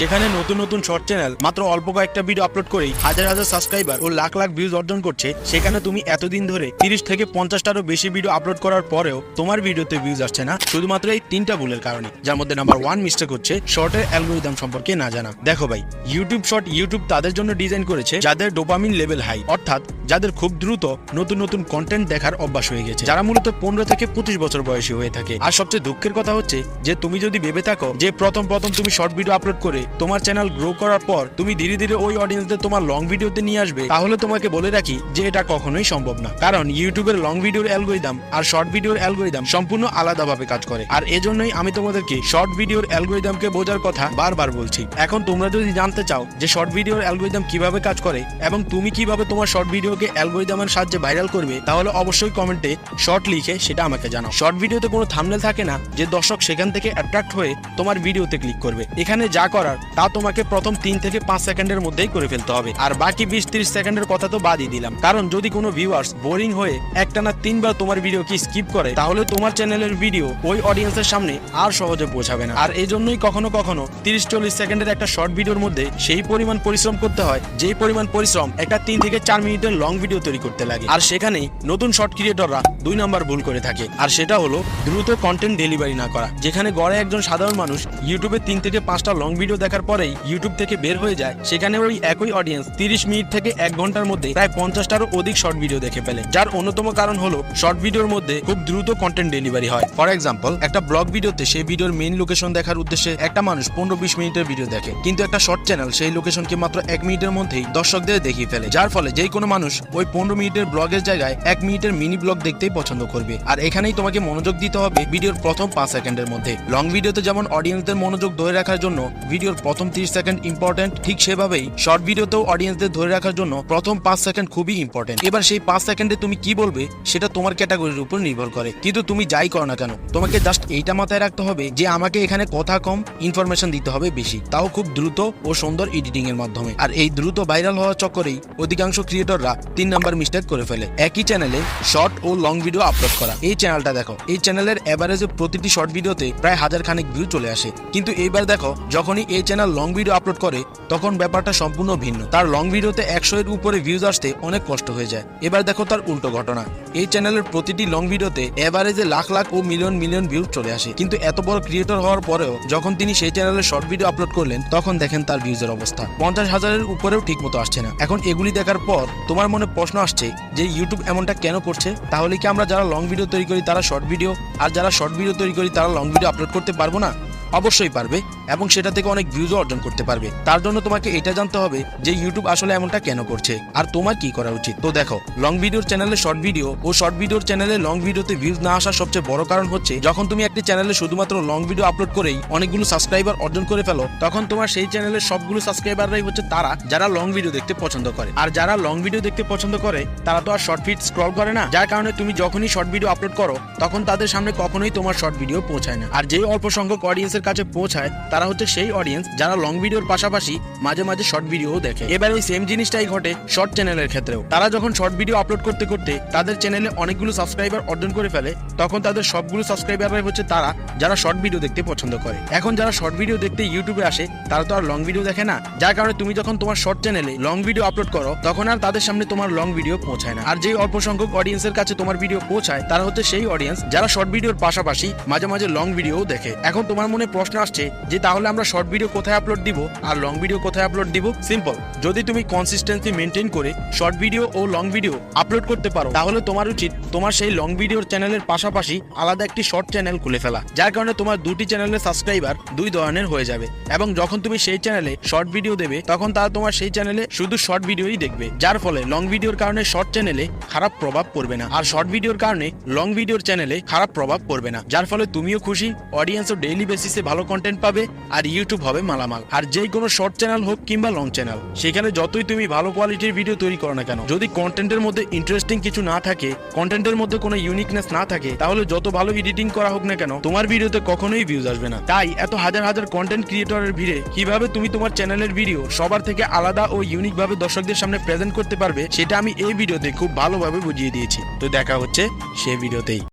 যেখানে নতুন নতুন শর্ট চ্যানেল মাত্র অল্প কয়েকটা ভিডিও আপলোড করেই হাজার হাজার সাবস্ক্রাইবার ও লাখ লাখ ভিউজ অর্জন করছে, সেখানে তুমি এতদিন ধরে 30 থেকে 50টারও বেশি ভিডিও আপলোড করার পরেও তোমার ভিডিওতে ভিউজ আসছে না, শুধুমাত্র এই 3টা ভুলের কারণে। যার মধ্যে নাম্বার 1 মিস্টেক হচ্ছে শর্টের অ্যালগরিদম সম্পর্কে না জানা। দেখো ভাই, ইউটিউব তাদের জন্য ডিজাইন করেছে যাদের ডোপামিন লেভেল হাই, অর্থাৎ যাদের খুব দ্রুত নতুন নতুন কন্টেন্ট দেখার অভ্যাস হয়ে গেছে, যারা মূলত 15 থেকে 25 বছর বয়সী হয়ে থাকে। আর সবচেয়ে দুঃখের কথা হচ্ছে যে তুমি যদি ভেবে থাকো যে প্রথম তুমি শর্ট ভিডিও আপলোড করে তোমার চ্যানেল গ্রো করার পর তুমি ধীরে ধীরে ওই অডিয়েন্সদের তোমার লং ভিডিওতে নিয়ে আসবে, তাহলে তোমাকে বলে রাখি যে এটা কখনোই সম্ভব না। কারণ ইউটিউবের লং ভিডিওর অ্যালগরিদম আর শর্ট ভিডিওর অ্যালগরিদম সম্পূর্ণ আলাদাভাবে কাজ করে। আর এজন্যই আমি তোমাদেরকে শর্ট ভিডিওর অ্যালগরিদমকে বোঝার কথা বারবার বলছি। এখন তোমরা যদি জানতে চাও যে শর্ট ভিডিওর অ্যালগরিদম কিভাবে কাজ করে এবং তুমি কিভাবে তোমার শর্ট ভিডিওকে অ্যালগরিদমের সাহায্যে ভাইরাল করবে, তাহলে অবশ্যই কমেন্টে শর্ট লিখে সেটা আমাকে জানাও। শর্ট ভিডিওতে কোনো থাম্বনেল থাকে না যে দর্শক সেখান থেকে অ্যাট্রাক্ট হয়ে তোমার ভিডিওতে ক্লিক করবে। এখানে যা করার তা তোমাকে প্রথম 3 থেকে 5 সেকেন্ডের মধ্যেই করে ফেলতে হবে। আর বাকি 20-30 সেকেন্ডের কথা তো বাদই দিলাম, কারণ যদি কোনো ভিউয়ার্স বোরিং হয়ে একটানা 3 বার তোমার ভিডিওকে স্কিপ করে, তাহলে তোমার চ্যানেলের ভিডিও ওই অডিয়েন্সের সামনে আর সহজে পৌঁছাবে না। আর এই জন্যই কখনো কখনো 30-40 সেকেন্ডের একটা শর্ট ভিডিওর মধ্যে সেই পরিমাণ পরিশ্রম করতে হয় যেই পরিমাণ পরিশ্রম একটা 3 থেকে 4 মিনিটের লং ভিডিও তৈরি করতে লাগে। আর সেখানেই নতুন শর্ট ক্রিয়েটররা 2 নাম্বার ভুল করে থাকে, আর সেটা হলো দ্রুত কন্টেন্ট ডেলিভারি না করা। যেখানে গড়ে একজন সাধারণ মানুষ ইউটিউবে 3 থেকে 5টা লং ভিডিও দেখার পরেই ইউটিউব থেকে বের হয়ে যায়, সেখানে ওই একই অডিয়েন্স 30 মিনিট থেকে 1 ঘন্টার মধ্যে প্রায় 50টারও অধিক শর্ট ভিডিও দেখে ফেলে। যার অন্যতম কারণ হলো শর্ট ভিডিওর মধ্যে খুব দ্রুত কন্টেন্ট ডেলিভারি হয়। ফর এক্সাম্পল, একটা ব্লগ ভিডিওতে সেই ভিডিওর মেইন লোকেশন দেখার উদ্দেশ্যে একটা মানুষ 15-20 মিনিটের ভিডিও দেখে, কিন্তু একটা শর্ট চ্যানেল সেই লোকেশনকে মাত্র 1 মিনিটের মধ্যেই দর্শকদের দেখিয়ে ফেলে। যার ফলে যে কোনো মানুষ ওই 15 মিনিটের ব্লগের জায়গায় 1 মিনিটের মিনি ব্লগ দেখতেই পছন্দ করবে। আর এখানেই তোমাকে মনোযোগ দিতে হবে ভিডিওর প্রথম 5 সেকেন্ডের মধ্যে। লং ভিডিওতে যেমন অডিয়েন্সদের মনোযোগ ধরে রাখার জন্য ভিডিওর প্রথম 30 সেকেন্ড ইম্পর্টেন্ট, ঠিক সেভাবেই শর্ট ভিডিওতেও অডিয়েন্সদের ধরে রাখার জন্য প্রথম 5 সেকেন্ড খুবই ইম্পর্টেন্ট। এবার সেই 5 সেকেন্ডে তুমি কি বলবে সেটা তোমার ক্যাটাগরির উপর নির্ভর করে, কিন্তু তুমি যাই করো না কেন তোমাকে জাস্ট এইটা মাথায় রাখতে হবে যে আমাকে এখানে কথা কম, ইনফরমেশন দিতে হবে বেশি, তাও খুব দ্রুত ও সুন্দর এডিটিং এর মাধ্যমে। আর এই দ্রুত ভাইরাল হওয়ার চক্করেই অধিকাংশ ক্রিয়েটররা 3 নাম্বার মিস্টেক করে ফেলে, একই চ্যানেলে শর্ট ও লং ভিডিও আপলোড করা। এই চ্যানেলটা দেখো, এই চ্যানেলের এভারেজে প্রতিটি শর্ট ভিডিওতে প্রায় 1000 খানেক ভিউ চলে আসে, কিন্তু এইবার দেখো যখনই এই চ্যানেল লং ভিডিও আপলোড করে তখন ব্যাপারটা সম্পূর্ণ ভিন্ন। তার লং ভিডিওতে 100 এর উপরে ভিউজ আসতে অনেক কষ্ট হয়ে যায়। এবার দেখো তার উল্টো ঘটনা, এই চ্যানেলের প্রতিটি লং ভিডিওতে এভারেজে লাখ লাখ ও মিলিয়ন মিলিয়ন ভিউজ চলে আসে, কিন্তু এত বড় ক্রিয়েটর হওয়ার পরেও যখন তিনি সেই চ্যানেলে শর্ট ভিডিও আপলোড করলেন তখন দেখেন তার ভিউজের অবস্থা 50,000-এর উপরেও ঠিক মতো আসছে না। এখন এগুলি দেখার পর তোমার মনে প্রশ্ন আসছে যে ইউটিউব এমনটা কেন করছে? তাহলে কি আমরা যারা লং ভিডিও তৈরি করি তারা শর্ট ভিডিও, আর যারা শর্ট ভিডিও তৈরি করি তারা লং ভিডিও আপলোড করতে পারবো না? অবশ্যই পারবে, এবং সেটা থেকে অনেক ভিউজও অর্জন করতে পারবে। তার জন্য তোমাকে এটা জানতে হবে যে ইউটিউব আসলে এমনটা কেন করছে আর তোমার কি করা উচিত। তো দেখো, লং ভিডিওর চ্যানেলে শর্ট ভিডিও ও শর্ট ভিডিওর চ্যানেলে লং ভিডিওতে ভিউজ না আসার সবচেয়ে বড় কারণ হচ্ছে যখন তুমি একটি চ্যানেলে শুধুমাত্র লং ভিডিও আপলোড করেই অনেকগুলো সাবস্ক্রাইবার অর্জন করে ফেলো, তখন তোমার সেই চ্যানেলের সবগুলো সাবস্ক্রাইবাররাই হচ্ছে তারা যারা লং ভিডিও দেখতে পছন্দ করে। আর যারা লং ভিডিও দেখতে পছন্দ করে তারা তো আর শর্ট ফিড স্ক্রল করে না, যার কারণে তুমি যখনই শর্ট ভিডিও আপলোড করো তখন তাদের সামনে কখনোই তোমার শর্ট ভিডিও পৌঁছায় না। আর যেই অল্প সংখ্যক অডিয়েন্সের কাছে পৌঁছায় তারা হচ্ছে সেই অডিয়েন্স যারা লং ভিডিওর পাশাপাশি মাঝে মাঝে শর্ট ভিডিও দেখে। এবার এই সেম জিনিসটাই ঘটে শর্ট চ্যানেলের ক্ষেত্রেও। তারা যখন শর্ট ভিডিও আপলোড করতে করতে তাদের চ্যানেলে অনেকগুলো সাবস্ক্রাইবার অর্জন করে ফেলে, তখন তাদের সবগুলো সাবস্ক্রাইবাররাই হচ্ছে তারা যারা শর্ট ভিডিও দেখতে পছন্দ করে। এখন যারা শর্ট ভিডিও দেখতে ইউটিউবে আসে তারা তো আর লং ভিডিও দেখে না, যার কারণে তুমি যখন তোমার শর্ট চ্যানেলে লং ভিডিও আপলোড করো তখন আর তাদের সামনে তোমার লং ভিডিও পৌঁছায় না। আর যেই অল্প সংখ্যক অডিয়েন্সের কাছে তোমার ভিডিও পৌঁছায় তারা হচ্ছে সেই অডিয়েন্স যারা শর্ট ভিডিওর পাশাপাশি মাঝে মাঝে লং ভিডিও দেখে। এখন তোমার মনে প্রশ্ন আসছে যে তাহলে আমরা শর্ট ভিডিও কোথায় আপলোড দিব আর লং ভিডিও কোথায় আপলোড দিব? সিম্পল, যদি তুমি কনসিস্টেন্সি মেনটেন করে শর্ট ভিডিও ও লং ভিডিও আপলোড করতে পারো তাহলে তোমার উচিত তোমার সেই লং ভিডিওর চ্যানেলের পাশাপাশি আলাদা একটি শর্ট চ্যানেল খুলে ফেলা, যার কারণে তোমার দুটি চ্যানেলের সাবস্ক্রাইবার 2 ধরনের হয়ে যাবে। এবং যখন তুমি সেই চ্যানেলে শর্ট ভিডিও দেবে তখন তারা তোমার সেই চ্যানেলে শুধু শর্ট ভিডিওই দেখবে, যার ফলে লং ভিডিওর কারণে শর্ট চ্যানেলে খারাপ প্রভাব পড়বে না, আর শর্ট ভিডিওর কারণে লং ভিডিওর চ্যানেলে খারাপ প্রভাব পড়বে না, যার ফলে তুমিও খুশি, অডিয়েন্সও ডেইলি বেসিসে ভালো কন্টেন্ট পাবে, আর ইউটিউব হবে মালামাল। আর যেই কোনো শর্ট চ্যানেল হোক কিংবা লং চ্যানেল, সেখানে যতই তুমি ভালো কোয়ালিটির ভিডিও তৈরি করো না কেন, যদি কন্টেন্টের মধ্যে ইন্টারেস্টিং কিছু না থাকে, কন্টেন্টের মধ্যে কোনো ইউনিকনেস না থাকে, তাহলে যত ভালো এডিটিং করা হোক না কেন তোমার ভিডিওতে কখনোই ভিউজ আসবে না। তাই এত হাজার হাজার কন্টেন্ট ক্রিয়েটরের ভিড়ে কিভাবে তুমি তোমার চ্যানেলের ভিডিও সবার থেকে আলাদা ও ইউনিক ভাবে দর্শকদের সামনে প্রেজেন্ট করতে পারবে সেটা আমি এই ভিডিওতে খুব ভালোভাবে বুঝিয়ে দিয়েছি। তো দেখা হচ্ছে সেই ভিডিওতেই।